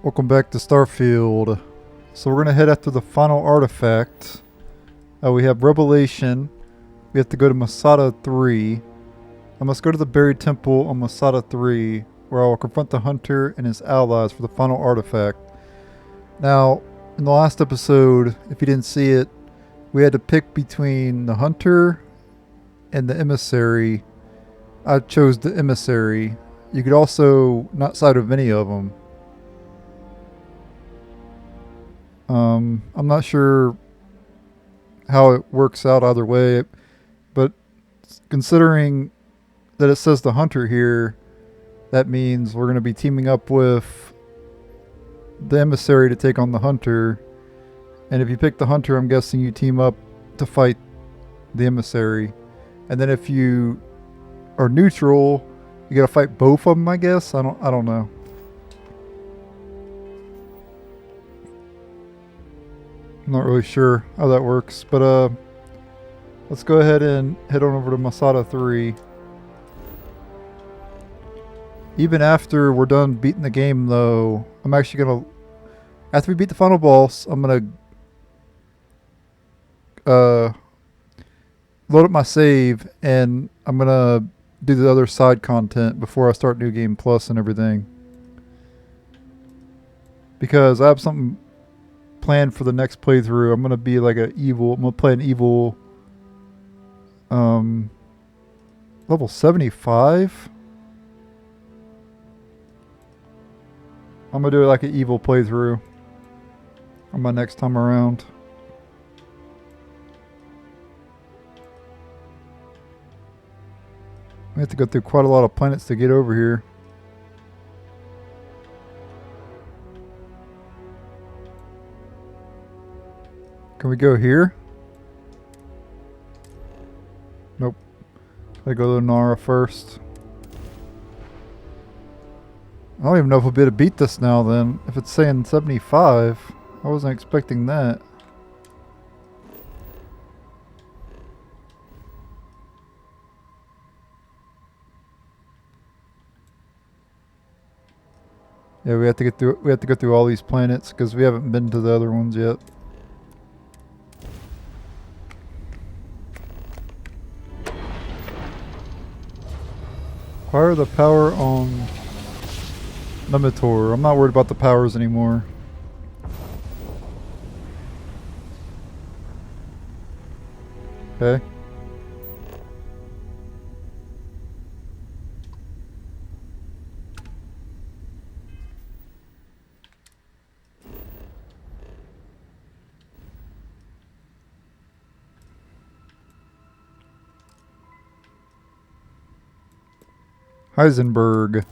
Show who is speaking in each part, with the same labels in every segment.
Speaker 1: Welcome back to Starfield. So we're going to head after the final artifact. We have Revelation. We have to go to Masada 3. I must go to the buried temple on Masada 3, where I will confront the hunter and his allies for the final artifact. Now, in the last episode, if you didn't see it, we had to pick between the hunter and the emissary. I chose the emissary. You could also not side with any of them. I'm not sure how it works out either way, but considering that it says the hunter here, that means we're going to be teaming up with the emissary to take on the hunter. And if you pick the hunter, I'm guessing you team up to fight the emissary. And then if you are neutral, you got to fight both of them, I guess. I don't know. I'm not really sure how that works, but let's go ahead and head on over to Masada 3. Even after we're done beating the game, though, I'm actually gonna, after we beat the final boss, I'm gonna load up my save, and I'm gonna do the other side content before I start New Game Plus and everything, because I have something planned for the next playthrough. I'm gonna be like I'm gonna play an evil level 75. I'm gonna do like an evil playthrough on my next time around. We have to go through quite a lot of planets to get over here. Can we go here? Nope. Gotta go to Nara first. I don't even know if we'll be able to beat this now then. If it's saying 75, I wasn't expecting that. Yeah, we have to go through all these planets because we haven't been to the other ones yet. Acquire the power on Limitor. I'm not worried about the powers anymore. Okay. Heisenberg.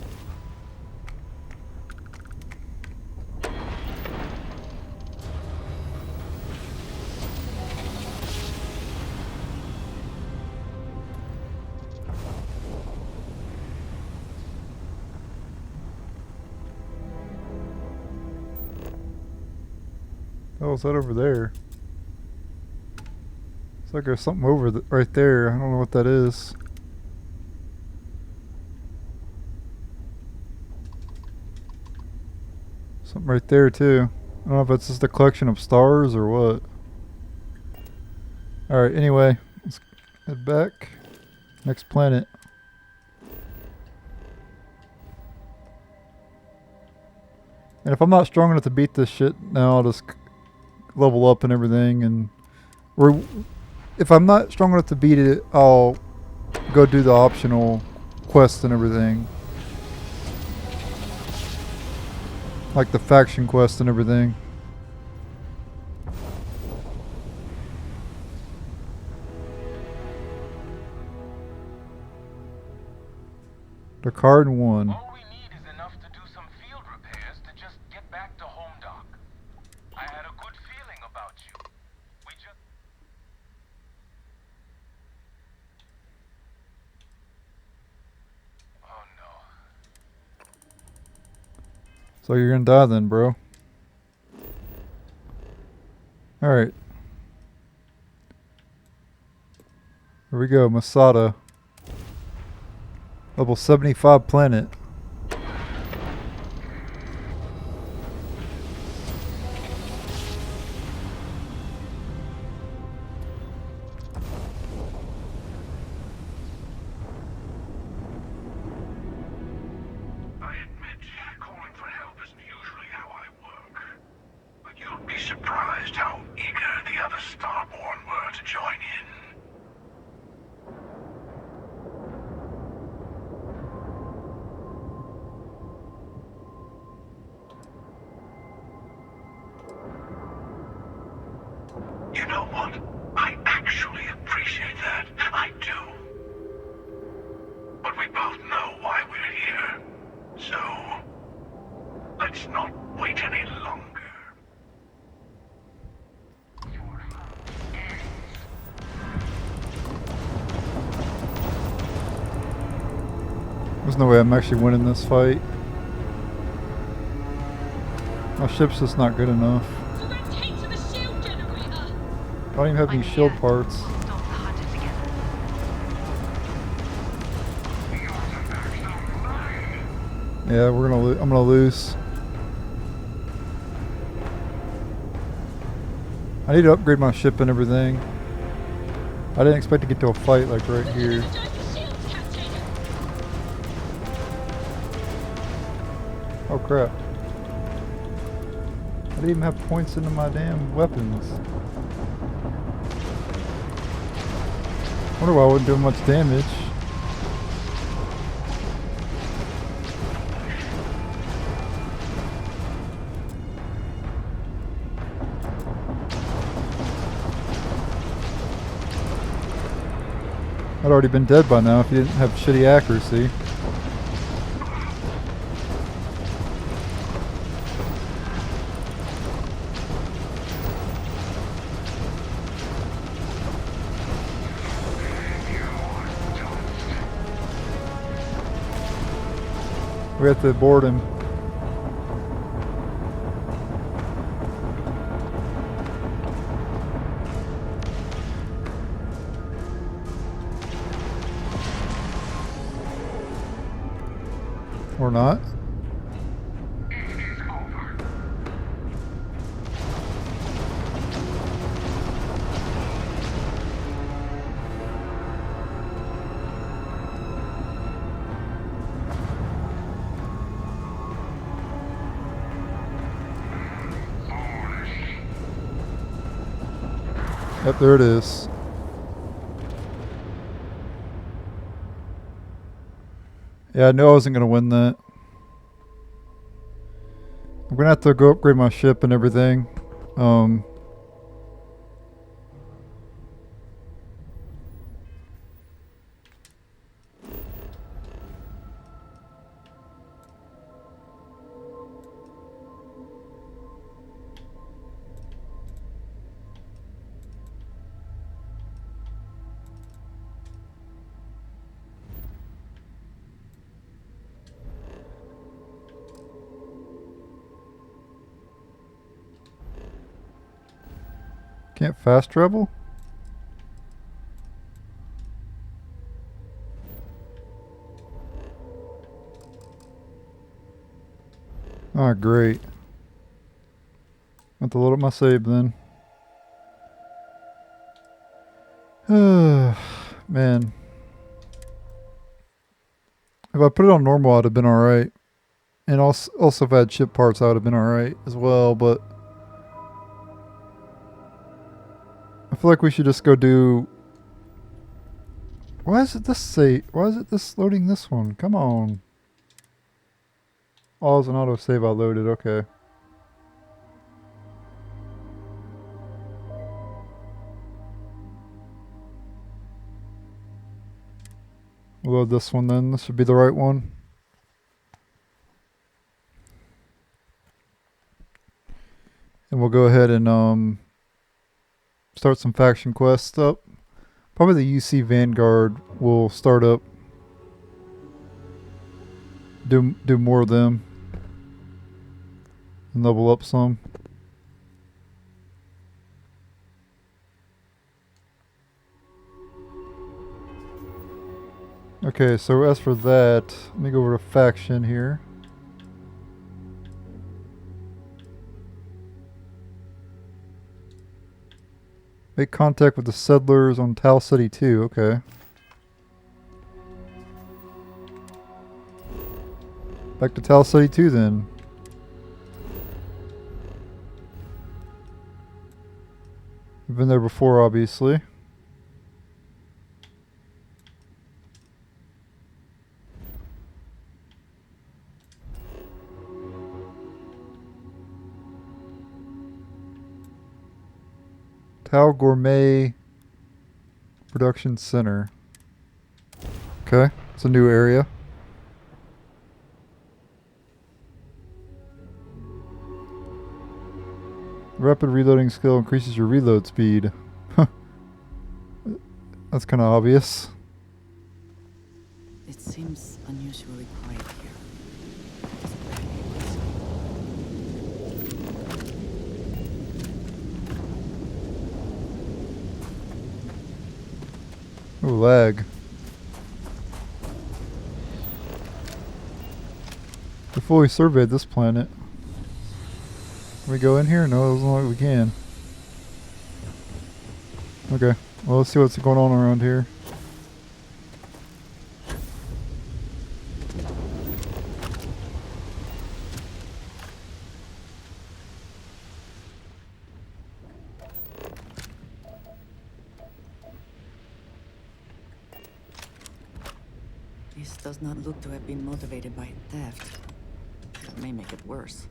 Speaker 1: Oh, is that over there? It's like there's something right there. I don't know what that is. Something right there too. I don't know if it's just a collection of stars or what. Alright, anyway, let's head back. Next planet. And if I'm not strong enough to beat this shit now, I'll just level up and everything. And if I'm not strong enough to beat it, I'll go do the optional quests and everything. Like the faction quest and everything. The card won.
Speaker 2: All we need is enough to do some field repairs to just get back to home dock. I had a good feeling about you. We just... Oh no.
Speaker 1: So you're gonna die then, bro. Alright. Here we go, Masada. Level 75 planet.
Speaker 3: what? I actually appreciate that. I do. But we both know why we're here. So, let's not wait any longer.
Speaker 1: There's no way I'm actually winning this fight. My ship's just not good enough. I don't even have any shield parts. Yeah, I'm gonna lose. I need to upgrade my ship and everything. I didn't expect to get to a fight like right here. Oh crap. I didn't even have points into my damn weapons. Wonder why I wasn't doing much damage. I'd already been dead by now if you didn't have shitty accuracy. We have to board him. Or not. Yep, there it is. Yeah, I knew I wasn't going to win that. I'm going to have to go upgrade my ship and everything. Can't fast travel? Ah, great. Have to load up my save then. Man. If I put it on normal, I'd have been alright. And also if I had ship parts, I would have been alright as well, but I feel like we should just go do... Why is it this loading this one? Come on. Oh, it's an autosave I loaded, okay. We'll load this one then. This should be the right one. And we'll go ahead and start some faction quests up. Probably the UC Vanguard will start up. Do more of them. And level up some. Okay, so as for that, let me go over to faction here. Make contact with the settlers on Tal City 2, okay. Back to Tal City 2 then. We've been there before, obviously. Tao Gourmet Production Center. Okay, it's a new area. Rapid reloading skill increases your reload speed. That's kind of obvious.
Speaker 4: It seems unusually quiet here.
Speaker 1: Ooh, lag. We fully surveyed this planet. Can we go in here? No, it doesn't look like we can. Okay, well, let's see what's going on around here.
Speaker 4: This does not look to have been motivated by theft. That may make it worse.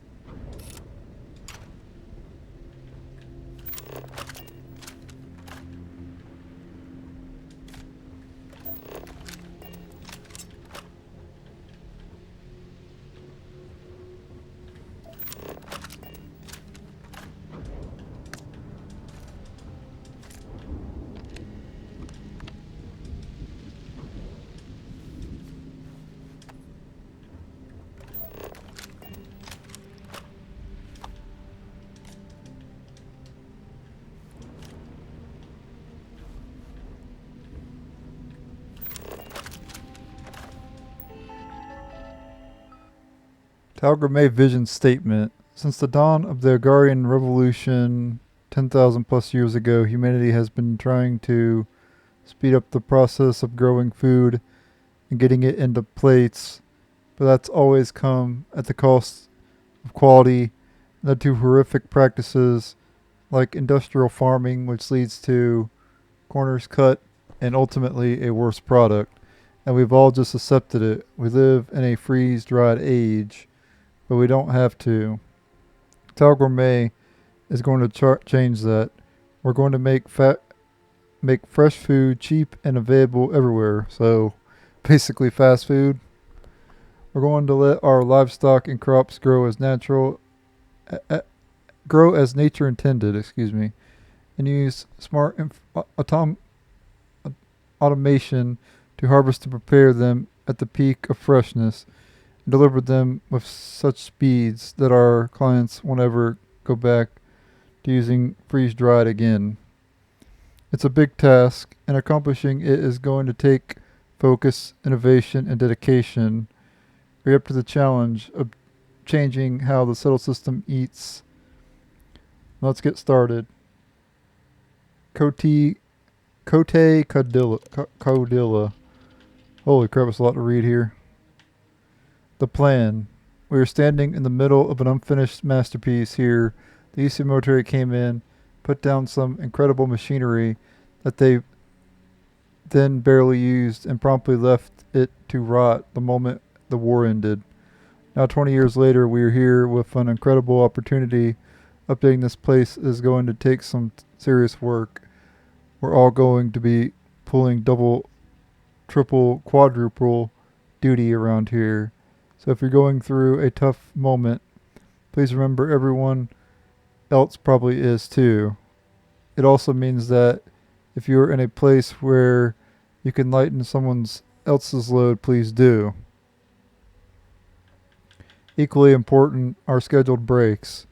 Speaker 1: Talgourmet Vision Statement. Since the dawn of the Agrarian Revolution 10,000 plus years ago, humanity has been trying to speed up the process of growing food and getting it into plates, but that's always come at the cost of quality, led to horrific practices like industrial farming, which leads to corners cut and ultimately a worse product. And we've all just accepted it. We live in a freeze-dried age, but we don't have to. Tal Gourmet is going to change that. We're going to make fresh food cheap and available everywhere. So basically fast food. We're going to let our livestock and crops grow as nature intended, and use smart automation to harvest and prepare them at the peak of freshness and deliver them with such speeds that our clients won't ever go back to using freeze-dried again. It's a big task, and accomplishing it is going to take focus, innovation, and dedication. We're up to the challenge of changing how the settled system eats. Let's get started. Cote Codilla. Holy crap, it's a lot to read here. The plan. We are standing in the middle of an unfinished masterpiece here. The EC military came in, put down some incredible machinery that they then barely used, and promptly left it to rot the moment the war ended. Now 20 years later, we are here with an incredible opportunity. Updating this place is going to take some serious work. We're all going to be pulling double, triple, quadruple duty around here. So if you're going through a tough moment, please remember everyone else probably is too. It also means that if you're in a place where you can lighten someone else's load, please do. Equally important are scheduled breaks.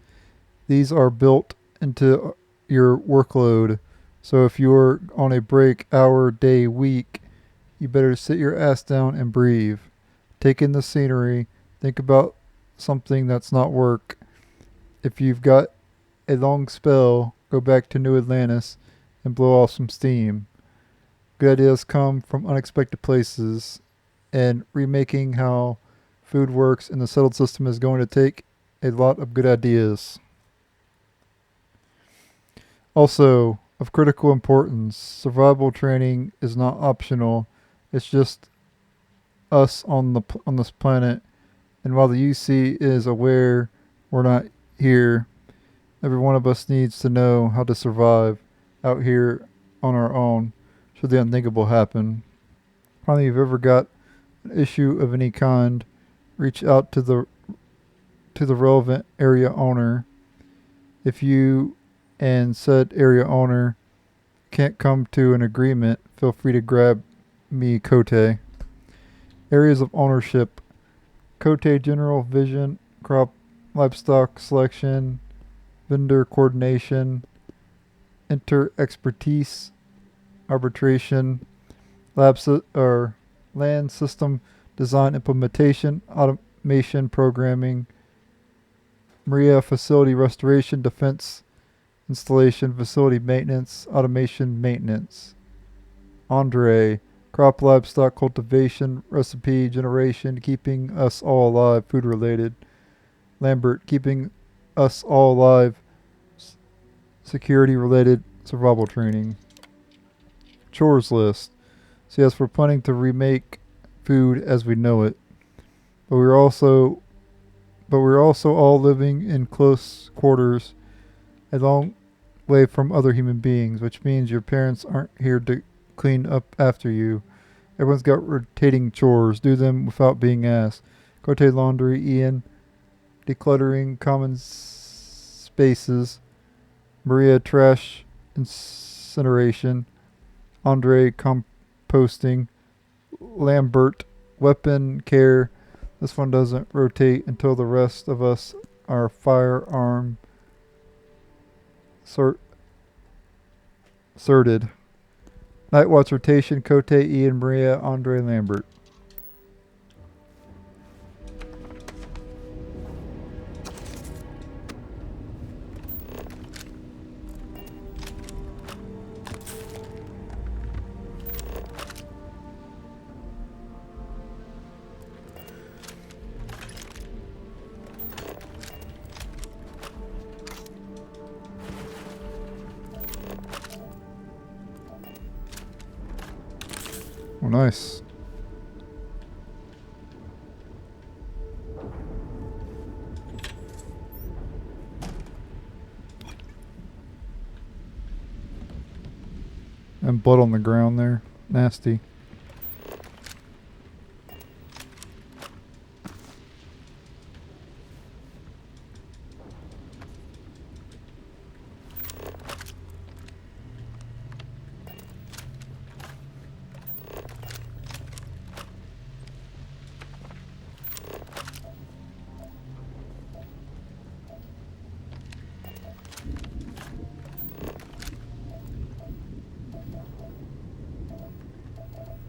Speaker 1: These are built into your workload. So if you're on a break, hour, day, week, you better sit your ass down and breathe. Take in the scenery. Think about something that's not work. If you've got a long spell, go back to New Atlantis and blow off some steam. Good ideas come from unexpected places, and remaking how food works in the settled system is going to take a lot of good ideas. Also, of critical importance, survival training is not optional. It's just us on this planet, and while the UC is aware we're not here, every one of us needs to know how to survive. out here on our own should the unthinkable happen. Finally, if you've ever got an issue of any kind, reach out to the relevant area owner. If you and said area owner can't come to an agreement, feel free to grab me, Kote. Areas of ownership: Kote general vision, crop livestock selection, vendor coordination, inter expertise, arbitration, or land system design implementation, automation programming, Maria facility restoration, defense installation, facility maintenance, automation maintenance. Andre, crop livestock cultivation, recipe generation, keeping us all alive, food related. Lambert, keeping us all alive, security related, survival training. Chores list. So yes, we're planning to remake food as we know it, but we're also all living in close quarters, a long way from other human beings, which means your parents aren't here to clean up after you. Everyone's got rotating chores. Do them without being asked. Cote laundry, Ian. Decluttering common spaces. Maria, trash incineration. Andre, composting. Lambert, weapon care. This one doesn't rotate until the rest of us are firearm sorted. Night watch rotation, Cote, Ian, Maria, Andre, Lambert. Oh, nice. And blood on the ground there. Nasty.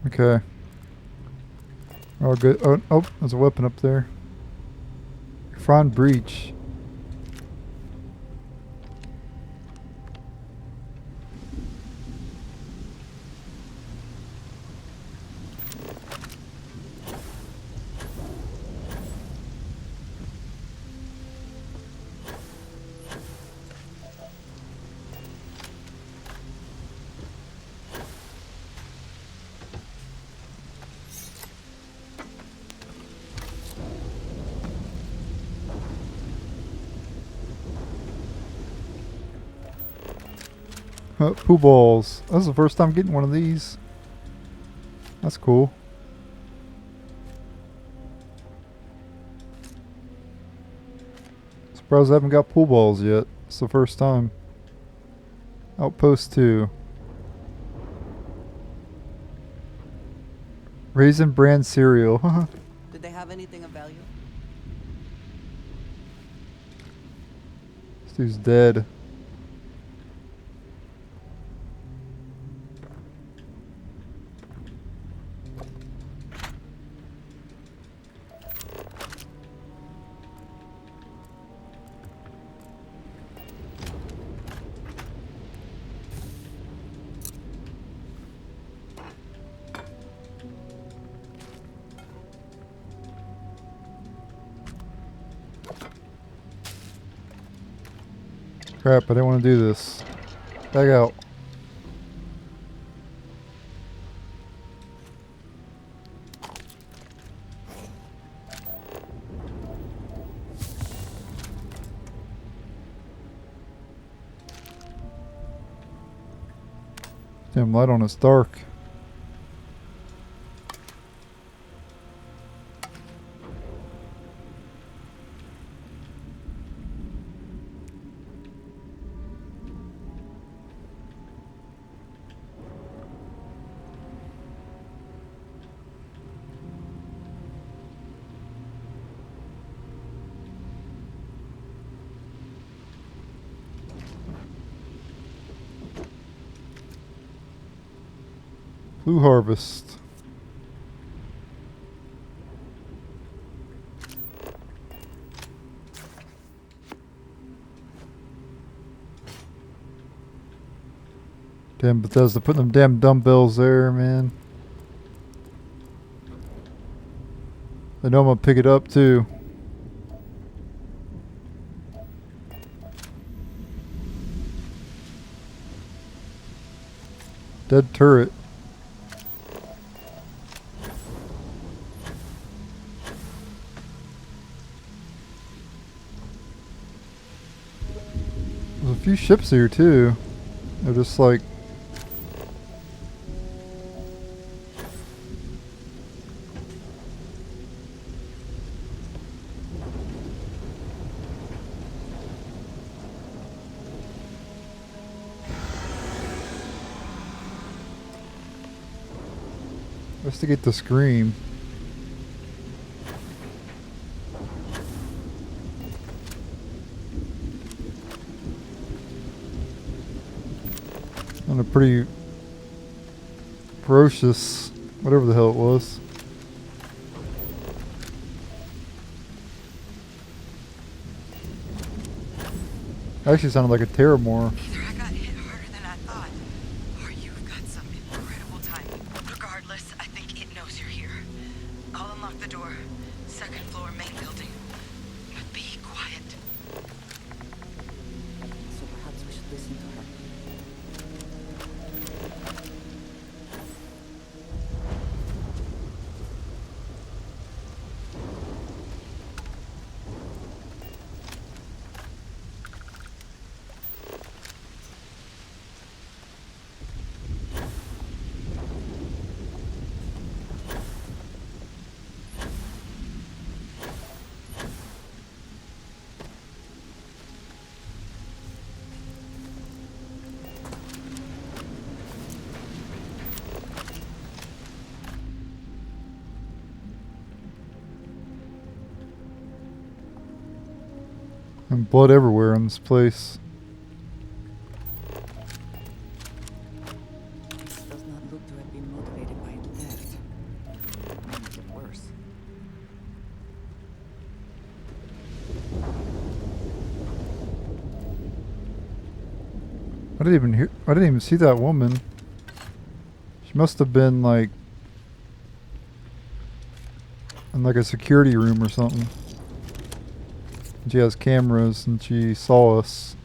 Speaker 1: Okay. Oh, good. Oh, there's a weapon up there. Front breach. Poo balls. This is the first time getting one of these. That's cool. Surprised I haven't got pool balls yet. It's the first time. Outpost 2. Raisin Bran cereal.
Speaker 5: Did they have anything of value?
Speaker 1: This dude's dead. Crap, I didn't want to do this. Back out. Damn light on, it's dark. Blue Harvest. Damn Bethesda putting them damn dumbbells there, man. They know I'm gonna pick it up too. Dead turret. There's a few ships here too. They're just like investigate the scream. And a pretty ferocious, whatever the hell it was. Actually sounded like a Terramore.
Speaker 6: Either I got hit harder than I thought, or you've got some incredible timing. Regardless, I think it knows you're here. I'll unlock the door. Second floor, main building. But be quiet.
Speaker 4: So perhaps we should listen to her.
Speaker 1: And blood everywhere in this place.
Speaker 4: This does not look to have been motivated by theft. That may make it worse.
Speaker 1: I didn't even see that woman. She must have been like in like a security room or something. She has cameras and she saw us.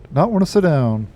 Speaker 1: Did not want to sit down.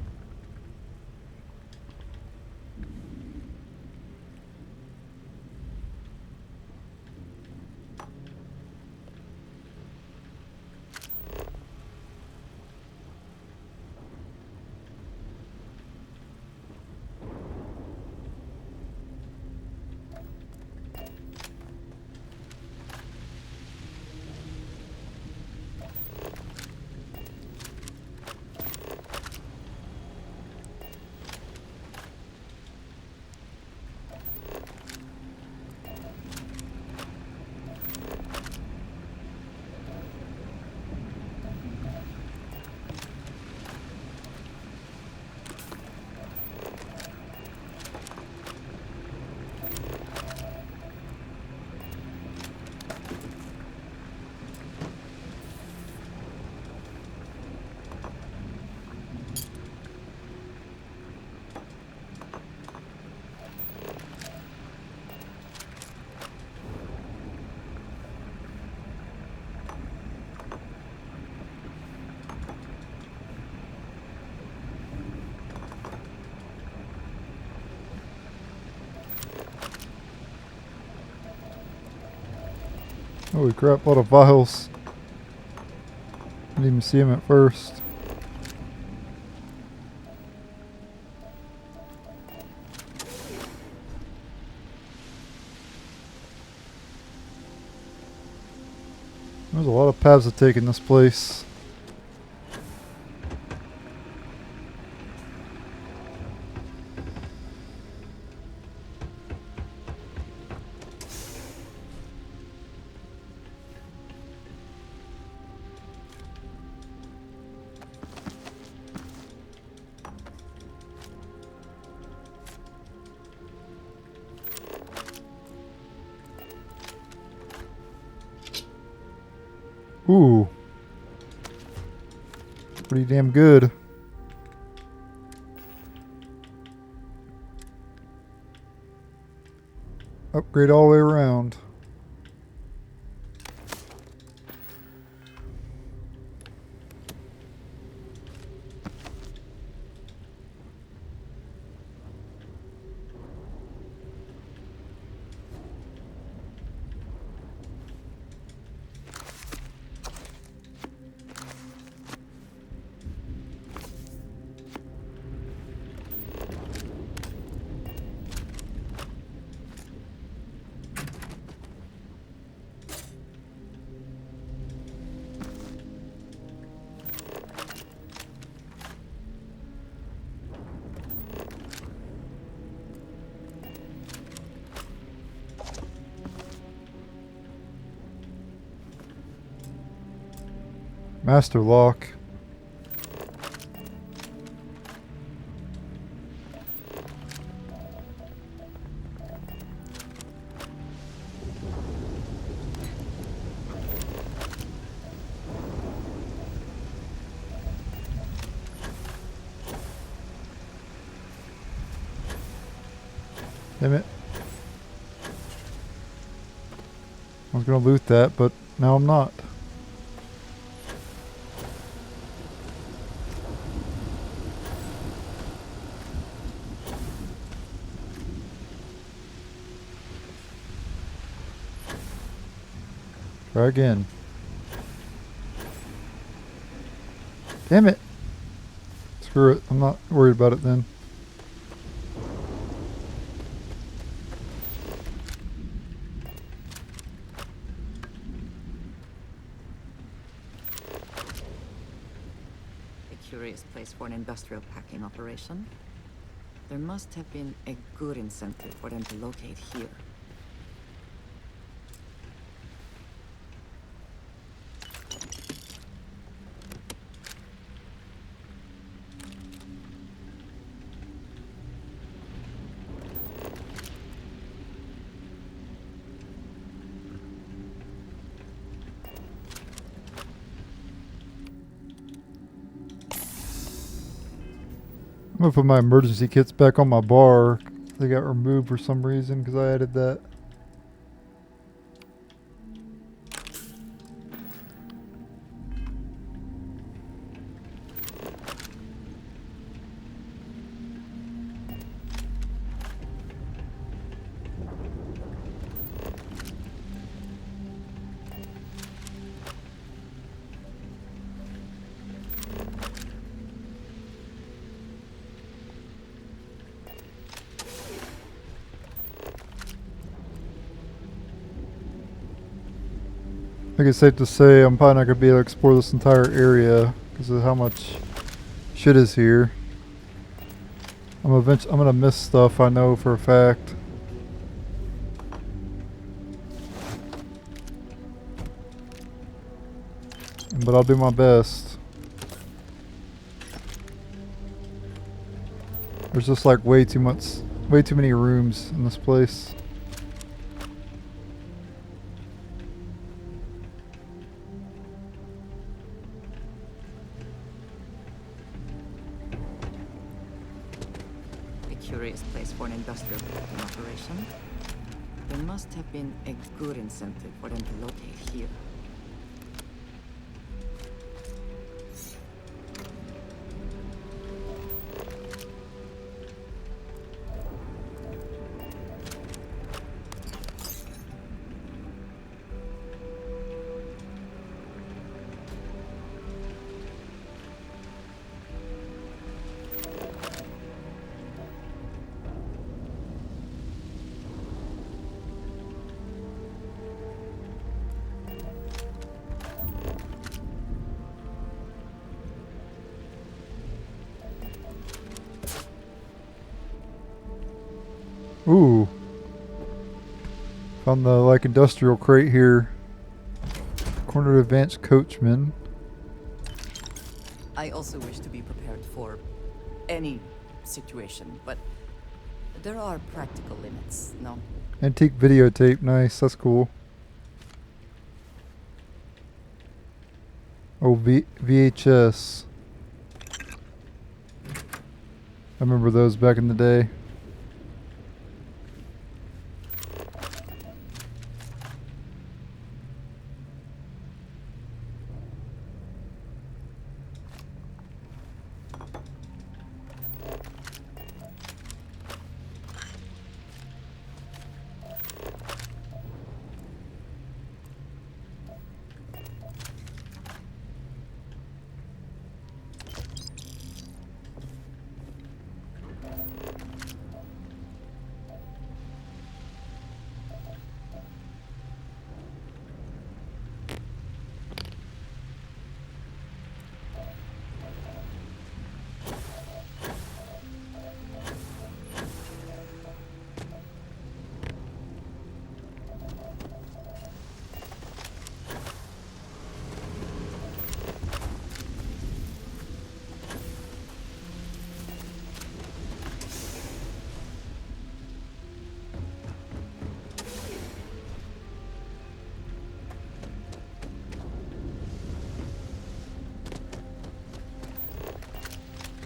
Speaker 1: Holy crap, a lot of vials. Didn't even see him at first. There's a lot of paths to take in this place. Ooh. Pretty damn good. Upgrade all the way around. Master lock. Damn it. I was gonna loot that, but now I'm not. Try again. Damn it. Screw it. I'm not worried about it then.
Speaker 4: A curious place for an industrial packing operation. There must have been a good incentive for them to locate here.
Speaker 1: I'm gonna put my emergency kits back on my bar. They got removed for some reason because I added that. I think it's safe to say I'm probably not going to be able to explore this entire area because of how much shit is here. I'm going to miss stuff, I know for a fact. But I'll do my best. There's just like way too many rooms in this place.
Speaker 4: Curious place for an industrial packing operation. There must have been a good incentive for them to locate here.
Speaker 1: Ooh. Found the like industrial crate here. Cornered advanced coachman.
Speaker 4: I also wish to be prepared for any situation, but there are practical limits, no?
Speaker 1: Antique videotape, nice, that's cool. Oh, VHS. I remember those back in the day.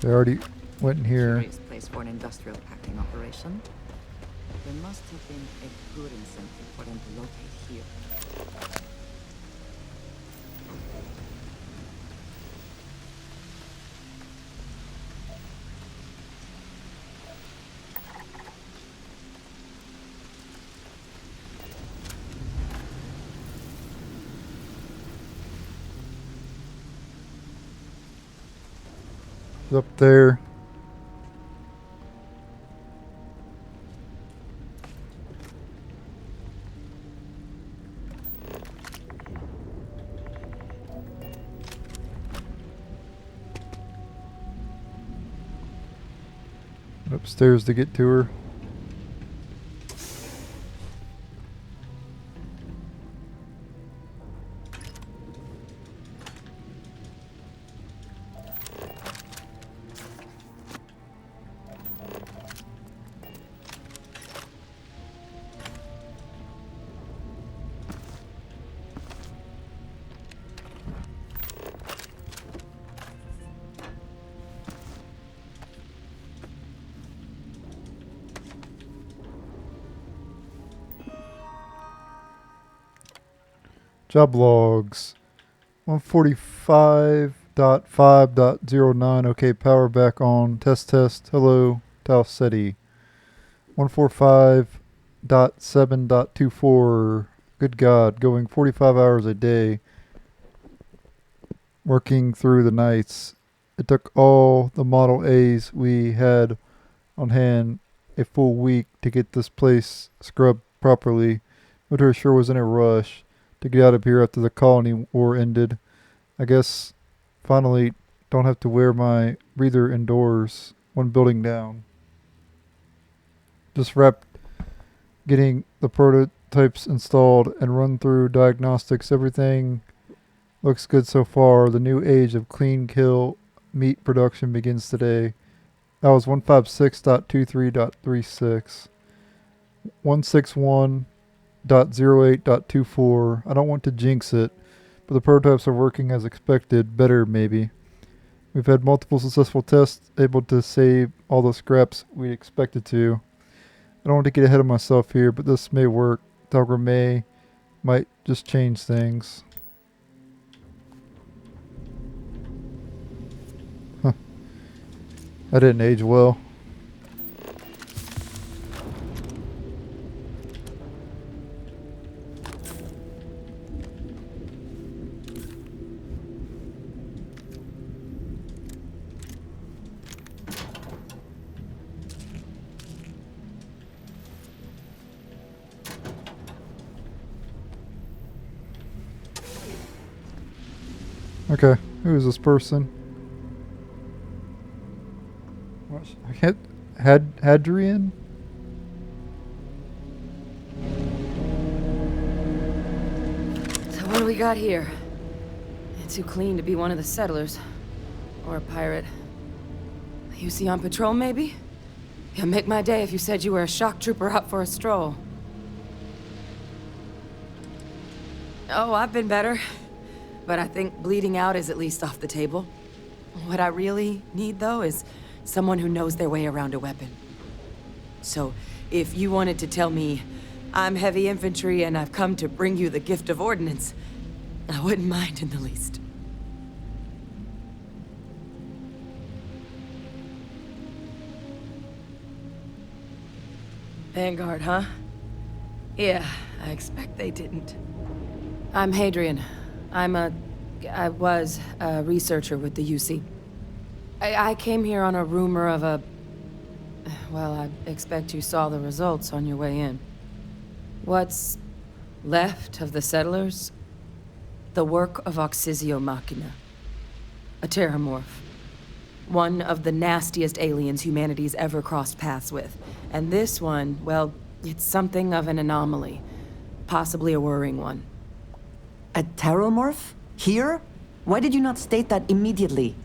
Speaker 1: They already went in here.
Speaker 4: Curious place for an industrial packing operation. There must have been a good incentive for them to locate here.
Speaker 1: It's up there. Upstairs to get to her. Job logs. 145.5.09. Okay, power back on. Test. Hello, Tau City. 145.7.24. Good God, going 45 hours a day. Working through the nights. It took all the Model A's we had on hand a full week to get this place scrubbed properly. Winter sure was in a rush to get out of here after the colony war ended. I guess finally don't have to wear my breather indoors. One building down. Just wrapped getting the prototypes installed and run through diagnostics. Everything looks good so far. The new age of clean kill meat production begins today. That was 156.23.36. 161.08.24. I don't want to jinx it, but the prototypes are working as expected. Better, maybe. We've had multiple successful tests, able to save all the scraps we expected to. I don't want to get ahead of myself here, but this may work. Talgra might just change things. Huh. That didn't age well. Okay, who is this person? Hadrian?
Speaker 7: do we got here? Too clean to be one of the settlers. Or a pirate. You see on patrol, maybe? It'd make my day if you said you were a shock trooper out for a stroll. Oh, I've been better. But I think bleeding out is at least off the table. What I really need, though, is someone who knows their way around a weapon. So, if you wanted to tell me, I'm heavy infantry and I've come to bring you the gift of ordnance, I wouldn't mind in the least. Vanguard, huh? Yeah, I expect they didn't. I'm Hadrian. I was a researcher with the UC. I came here on a rumor of a... Well, I expect you saw the results on your way in. What's left of the settlers? The work of Oxysio Machina. A terramorph. One of the nastiest aliens humanity's ever crossed paths with. And this one, well, it's something of an anomaly. Possibly a worrying one.
Speaker 8: A terramorph? Here? Why did you not state that immediately?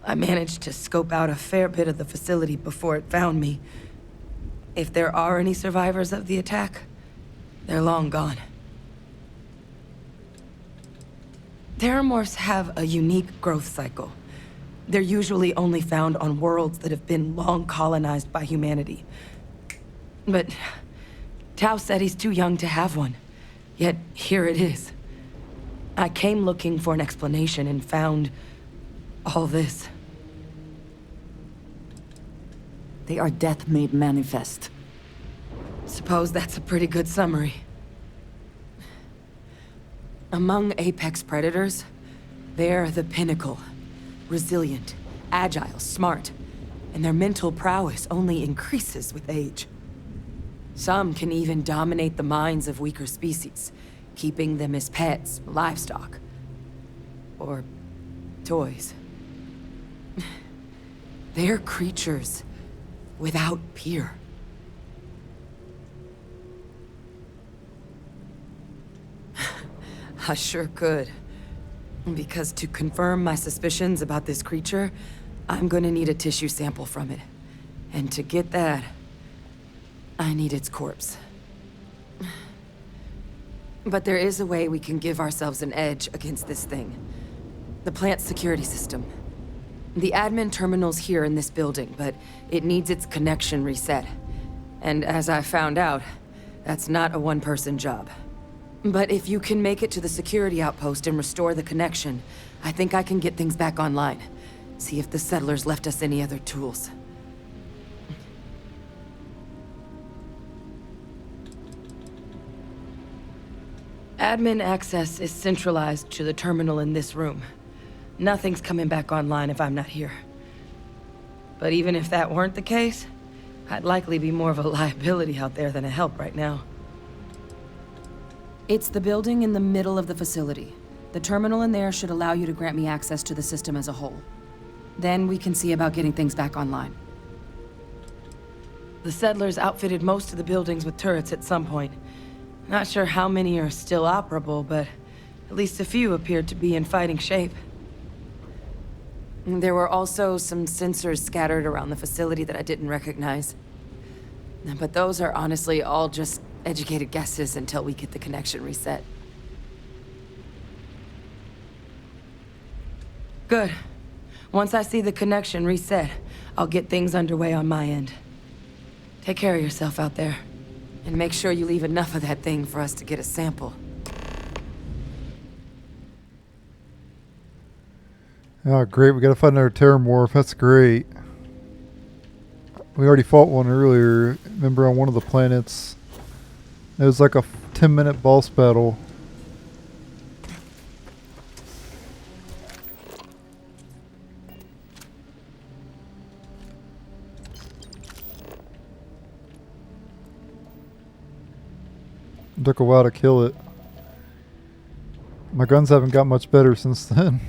Speaker 7: I managed to scope out a fair bit of the facility before it found me. If there are any survivors of the attack, they're long gone. Terramorphs have a unique growth cycle. They're usually only found on worlds that have been long colonized by humanity. But Tao said he's too young to have one. Yet, here it is. I came looking for an explanation and found all this.
Speaker 8: They are death made manifest.
Speaker 7: Suppose that's a pretty good summary. Among apex predators, they're the pinnacle. Resilient, agile, smart, and their mental prowess only increases with age. Some can even dominate the minds of weaker species, keeping them as pets, livestock, or toys. They're creatures without peer. I sure could. Because to confirm my suspicions about this creature, I'm gonna need a tissue sample from it. And to get that, I need its corpse. But there is a way we can give ourselves an edge against this thing. The plant's security system. The admin terminal's here in this building, but it needs its connection reset. And as I found out, that's not a one-person job. But if you can make it to the security outpost and restore the connection, I think I can get things back online. See if the settlers left us any other tools. Admin access is centralized to the terminal in this room. Nothing's coming back online if I'm not here. But even if that weren't the case, I'd likely be more of a liability out there than a help right now. It's the building in the middle of the facility. The terminal in there should allow you to grant me access to the system as a whole. Then we can see about getting things back online. The settlers outfitted most of the buildings with turrets at some point. Not sure how many are still operable, but at least a few appeared to be in fighting shape. There were also some sensors scattered around the facility that I didn't recognize. But those are honestly all just educated guesses until we get the connection reset. Good. Once I see the connection reset, I'll get things underway on my end. Take care of yourself out there. And make sure you leave enough of that thing for us to get a sample.
Speaker 1: Oh, great. We gotta find another terramorph. That's great. We already fought one earlier. Remember on one of the planets? It was like a 10-minute boss battle. It took a while to kill it. My guns haven't got much better since then.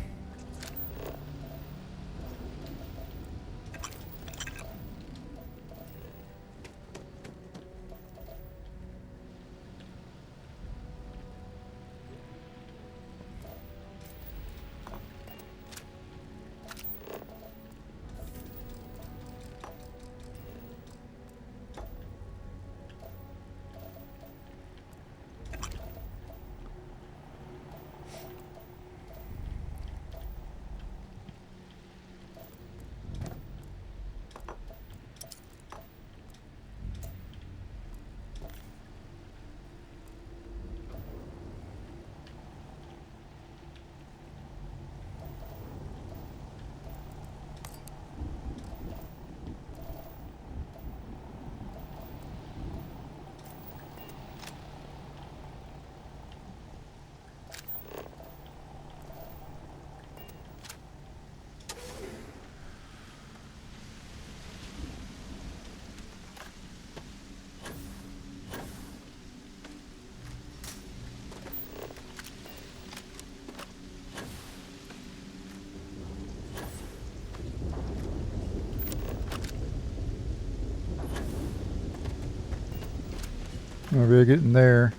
Speaker 1: Maybe I get in there.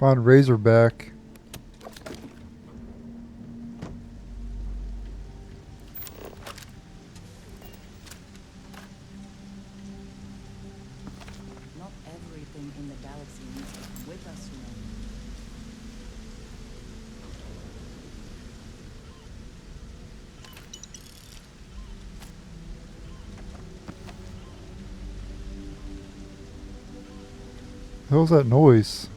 Speaker 1: Find Razorback.
Speaker 4: Not everything in the galaxy needs to come with us, you know.
Speaker 1: The hell's that noise?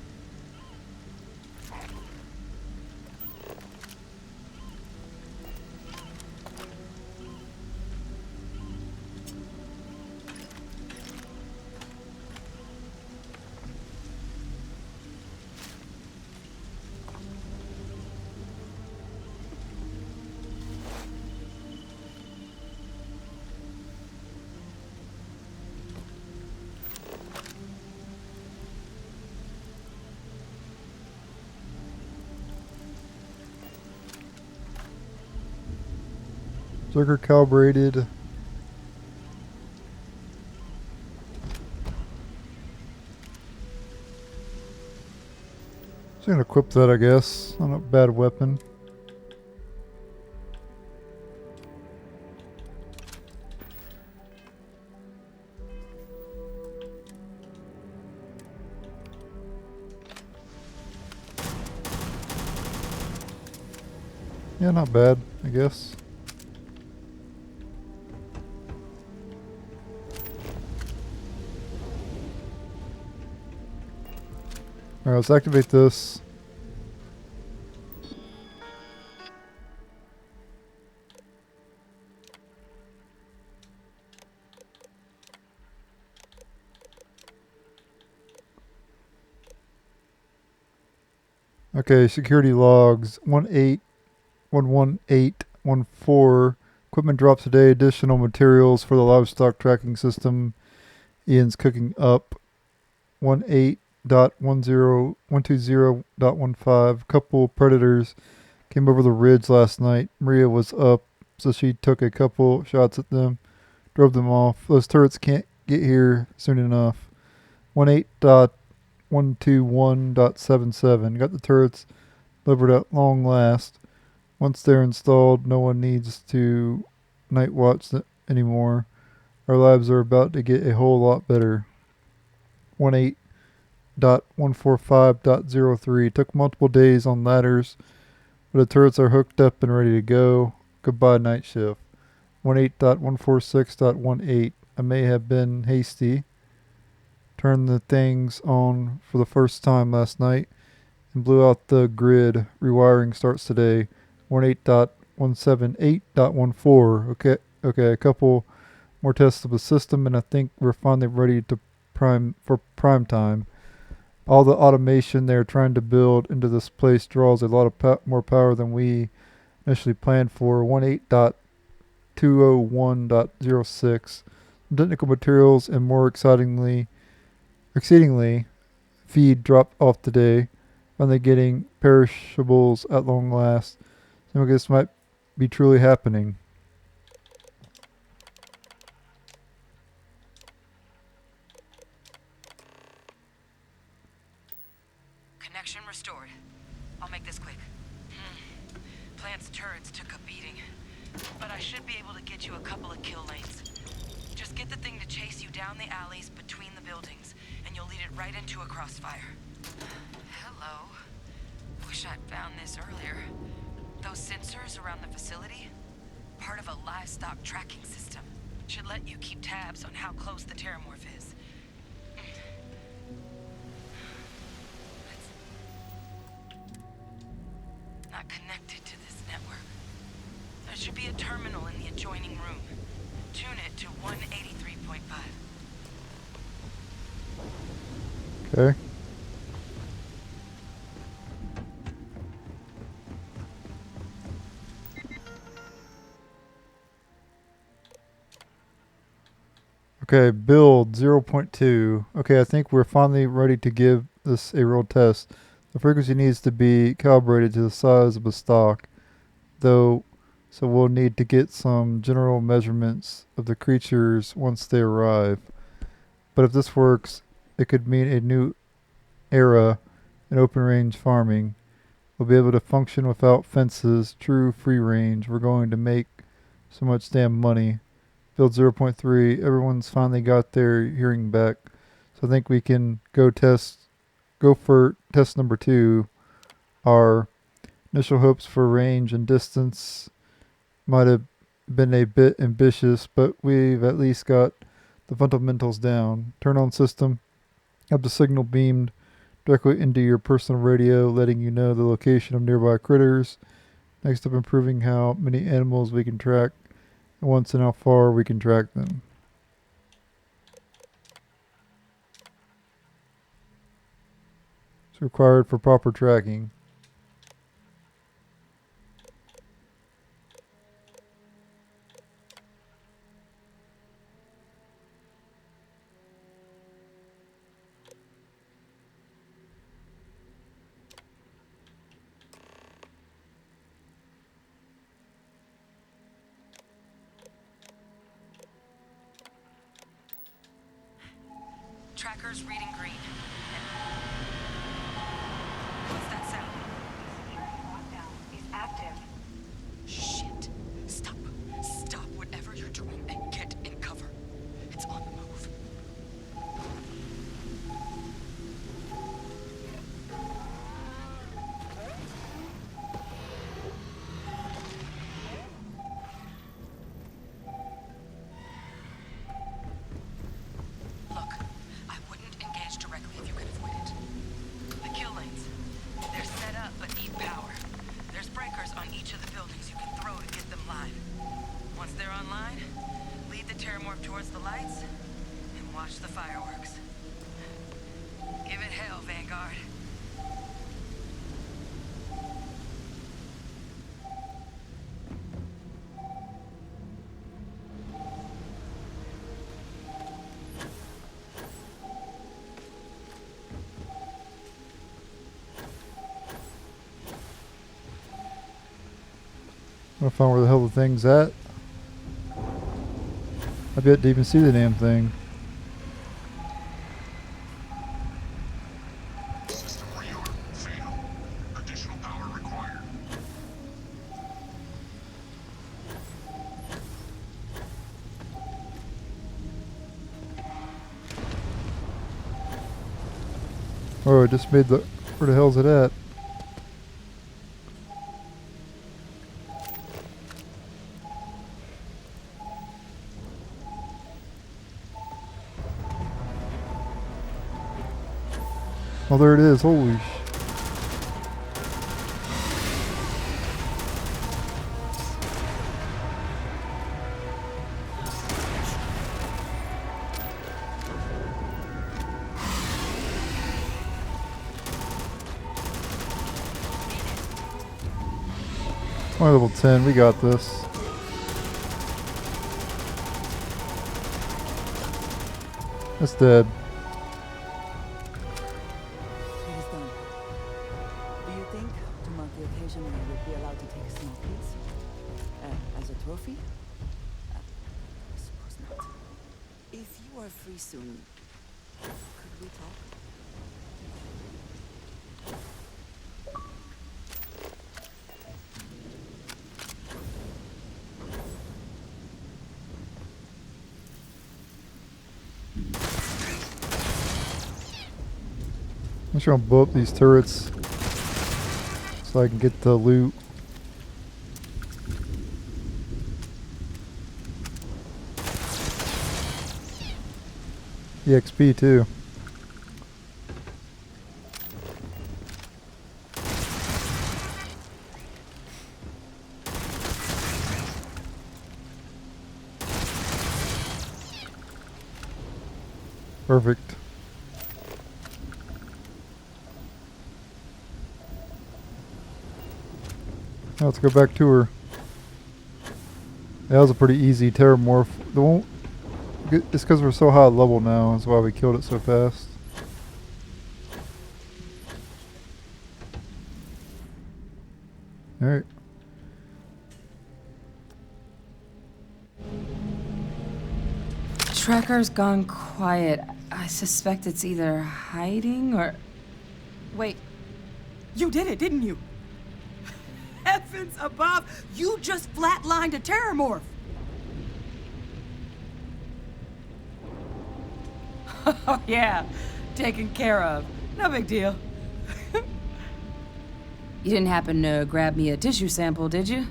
Speaker 1: Trigger calibrated. Just gonna equip that, I guess. Not a bad weapon. Yeah, not bad, I guess. Alright, let's activate this. Okay, security logs 1811814. Equipment drops today. Additional materials for the livestock tracking system. Ian's cooking up. 18.10120.15. Couple predators came over the ridge last night. Maria was up, so she took a couple shots at them, drove them off. Those turrets can't get here soon enough. 18.121.77. Got the turrets delivered at long last. Once they're installed, no one needs to night watch anymore. Our lives are about to get a whole lot better. 18.145.03. Took multiple days on ladders, but the turrets are hooked up and ready to go. Goodbye, night shift. 18.146.18. I may have been hasty. Turned the things on for the first time last night and blew out the grid. Rewiring starts today. 18.178.14. Okay, a couple more tests of the system, and I think we're finally ready to prime time. All the automation they're trying to build into this place draws a lot of more power than we initially planned for. 18.201.06. Technical materials and more exceedingly, feed dropped off today. Finally getting perishables at long last. Some of this might be truly happening.
Speaker 6: Connection restored. I'll make this quick. Plant's turrets took a beating, but I should be able to get you a couple of kill lanes. Just get the thing to chase you down the alleys between the buildings, and you'll lead it right into a crossfire. Hello. Wish I'd found this earlier. Those sensors around the facility? Part of a livestock tracking system. Should let you keep tabs on how close the terramorph is. It's not connected to this network. There should be a terminal in the adjoining room. Tune it to 183.5.
Speaker 1: Okay. Okay, build 0.2. Okay, I think we're finally ready to give this a real test. The frequency needs to be calibrated to the size of a stock, though, so we'll need to get some general measurements of the creatures once they arrive. But if this works, it could mean a new era in open range farming. We'll be able to function without fences, true free range. We're going to make so much damn money. Field 0.3, everyone's finally got their hearing back. So I think we can go for test number 2. Our initial hopes for range and distance might have been a bit ambitious, but we've at least got the fundamentals down. Turn on system. Have the signal beamed directly into your personal radio, letting you know the location of nearby critters. Next up, improving how many animals we can track, and once and how far we can track them. It's required for proper tracking.
Speaker 6: Tracker's reading green. What's that sound?
Speaker 9: He's active.
Speaker 6: Shit. Stop. Stop whatever you're doing and get in cover. It's on the move. Look, I wouldn't engage directly if you can avoid it. The kill lanes. They're set up but need power. There's breakers on each of the buildings you can throw to get them live. Once they're online, lead the Terramorph towards the lights and watch the fireworks. Give it hell, Vanguard.
Speaker 1: I'm gonna find where the hell the thing's at. I've yet to even see the damn thing.
Speaker 3: System reorder. Fail. Additional power required.
Speaker 1: Oh, I just made the... Where the hell's it at? Oh, there it is. Holy sh... Only level 10. We got this. It's dead.
Speaker 4: It is done. Do you think, to mark the occasion, we would be allowed to take a small piece? As a trophy? I suppose not. If you are free soon, could we talk?
Speaker 1: I'm just gonna blow up these turrets so I can get the loot. EXP too. Perfect. Now let's go back to her. That was a pretty easy Terramorph. The one, it's because we're so high level now. That's why we killed it so fast. Alright.
Speaker 7: Tracker's gone quiet. I suspect it's either hiding or... Wait. You did it, didn't you? Heavens above! You just flatlined a terramorph! Oh, yeah. Taken care of. No big deal. You didn't happen to grab me a tissue sample, did you?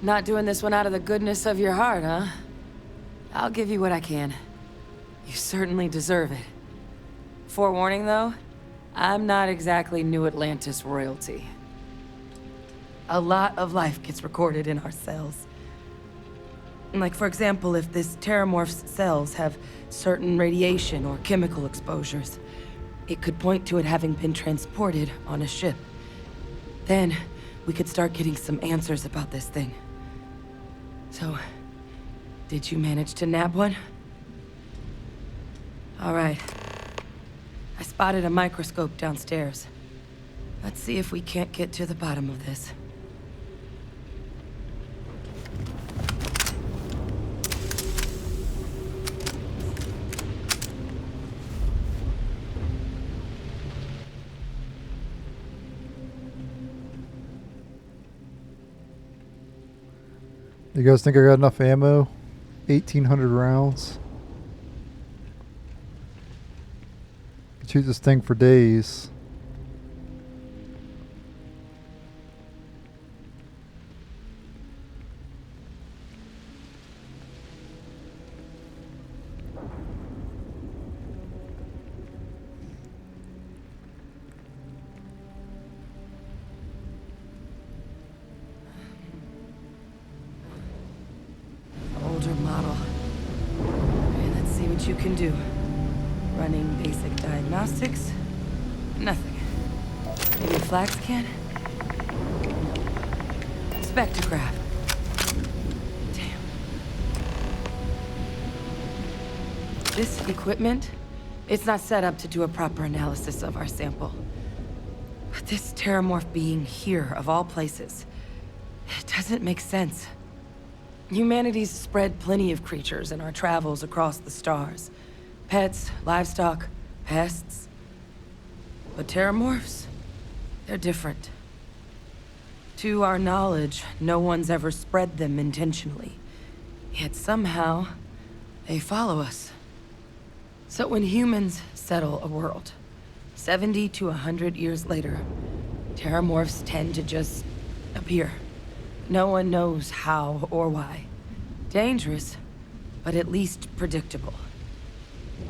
Speaker 7: Not doing this one out of the goodness of your heart, huh? I'll give you what I can. You certainly deserve it. Forewarning, though, I'm not exactly New Atlantis royalty. A lot of life gets recorded in our cells. Like, for example, if this terramorph's cells have certain radiation or chemical exposures, it could point to it having been transported on a ship. Then, we could start getting some answers about this thing. So, did you manage to nab one? All right. I spotted a microscope downstairs. Let's see if we can't get to the bottom of this.
Speaker 1: You guys think I got enough ammo? 1,800 rounds. Could shoot this thing for days.
Speaker 7: You can do. Running basic diagnostics? Nothing. Maybe a flax can? Spectrograph. Damn. This equipment, it's not set up to do a proper analysis of our sample. But this terramorph being here, of all places, it doesn't make sense. Humanity's spread plenty of creatures in our travels across the stars. Pets, livestock, pests. But terramorphs, they're different. To our knowledge, no one's ever spread them intentionally. Yet somehow, they follow us. So when humans settle a world, 70 to 100 years later, terramorphs tend to just appear. No one knows how or why. Dangerous, but at least predictable.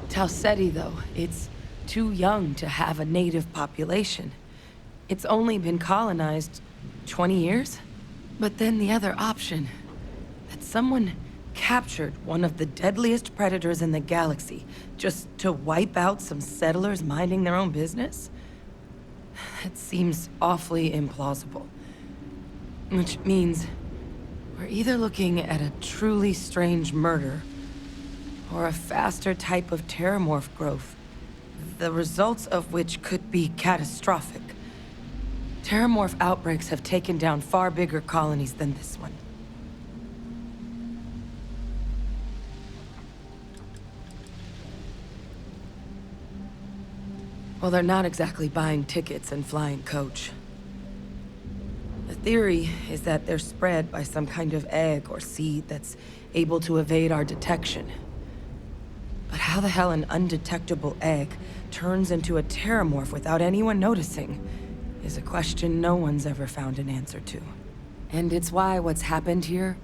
Speaker 7: Talseti, though, it's too young to have a native population. It's only been colonized 20 years? But then the other option, that someone captured one of the deadliest predators in the galaxy just to wipe out some settlers minding their own business? That seems awfully implausible. Which means we're either looking at a truly strange murder or a faster type of terramorph growth, the results of which could be catastrophic. Terramorph outbreaks have taken down far bigger colonies than this one. Well, they're not exactly buying tickets and flying coach. The theory is that they're spread by some kind of egg or seed that's able to evade our detection. But how the hell an undetectable egg turns into a terramorph without anyone noticing is a question no one's ever found an answer to. And it's why what's happened here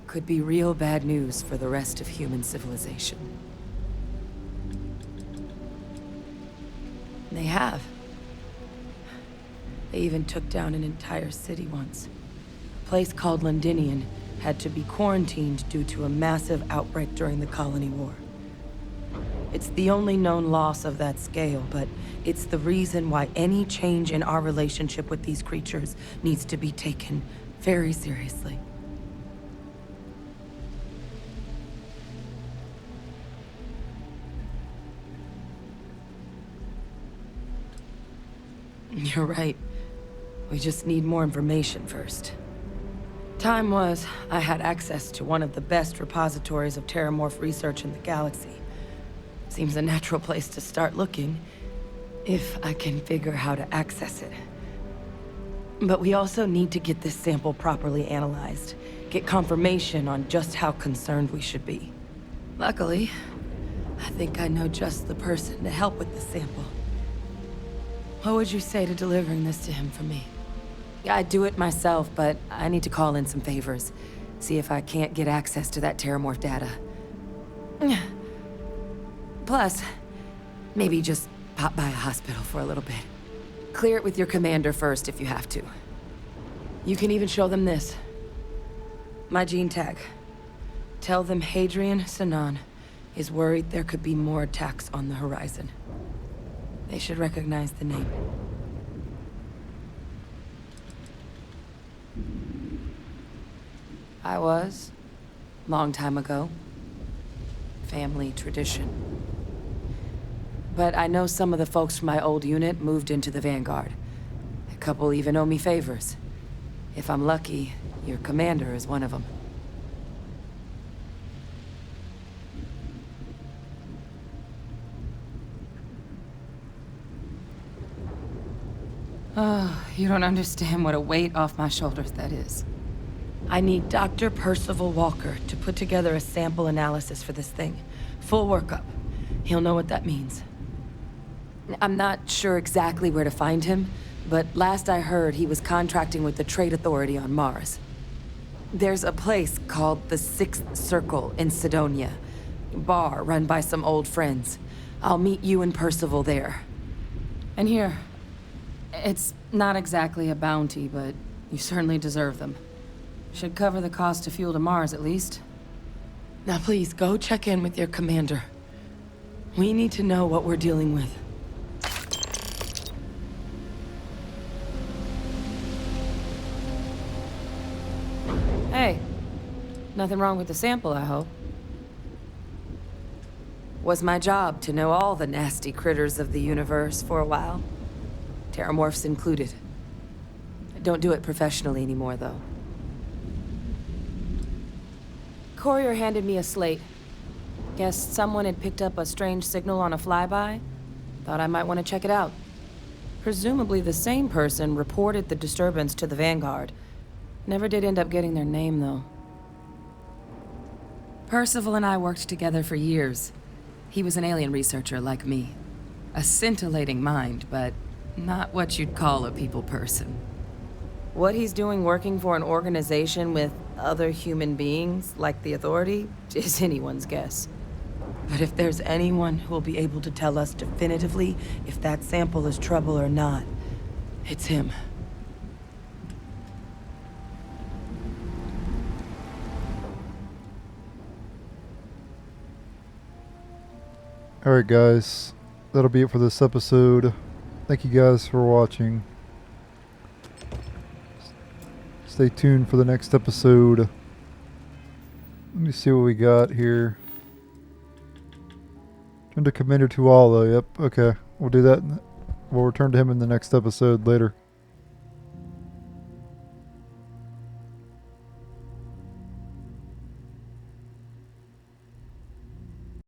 Speaker 7: could be real bad news for the rest of human civilization. They have. They even took down an entire city once. A place called Londinian had to be quarantined due to a massive outbreak during the Colony War. It's the only known loss of that scale, but it's the reason why any change in our relationship with these creatures needs to be taken very seriously. You're right. We just need more information first. Time was, I had access to one of the best repositories of terramorph research in the galaxy. Seems a natural place to start looking, if I can figure how to access it. But we also need to get this sample properly analyzed, get confirmation on just how concerned we should be. Luckily, I think I know just the person to help with the sample. What would you say to delivering this to him for me? I'd do it myself, but I need to call in some favors. See if I can't get access to that terramorph data. Plus, maybe just pop by a hospital for a little bit. Clear it with your commander first if you have to. You can even show them this. My gene tag. Tell them Hadrian Sinan is worried there could be more attacks on the horizon. They should recognize the name. I was. Long time ago. Family tradition. But I know some of the folks from my old unit moved into the Vanguard. A couple even owe me favors. If I'm lucky, your commander is one of them. Oh, you don't understand what a weight off my shoulders that is. I need Dr. Percival Walker to put together a sample analysis for this thing. Full workup. He'll know what that means. I'm not sure exactly where to find him, but last I heard he was contracting with the Trade Authority on Mars. There's a place called the Sixth Circle in Sidonia. Bar run by some old friends. I'll meet you and Percival there. And here, it's not exactly a bounty, but you certainly deserve them. Should cover the cost to fuel to Mars, at least. Now please, go check in with your commander. We need to know what we're dealing with. Hey, nothing wrong with the sample, I hope. Was my job to know all the nasty critters of the universe for a while. Terramorphs included. I don't do it professionally anymore, though. Courier handed me a slate. Guess someone had picked up a strange signal on a flyby. Thought I might want to check it out. Presumably the same person reported the disturbance to the Vanguard. Never did end up getting their name, though. Percival and I worked together for years. He was an alien researcher like me. A scintillating mind, but not what you'd call a people person. What he's doing working for an organization with other human beings, like the Authority, is anyone's guess. But if there's anyone who will be able to tell us definitively if that sample is trouble or not, it's him.
Speaker 1: Alright guys, that'll be it for this episode. Thank you guys for watching. Stay tuned for the next episode. Let me see what we got here. Turn to Commander Tuala. Yep, okay. We'll do that. We'll return to him in the next episode later.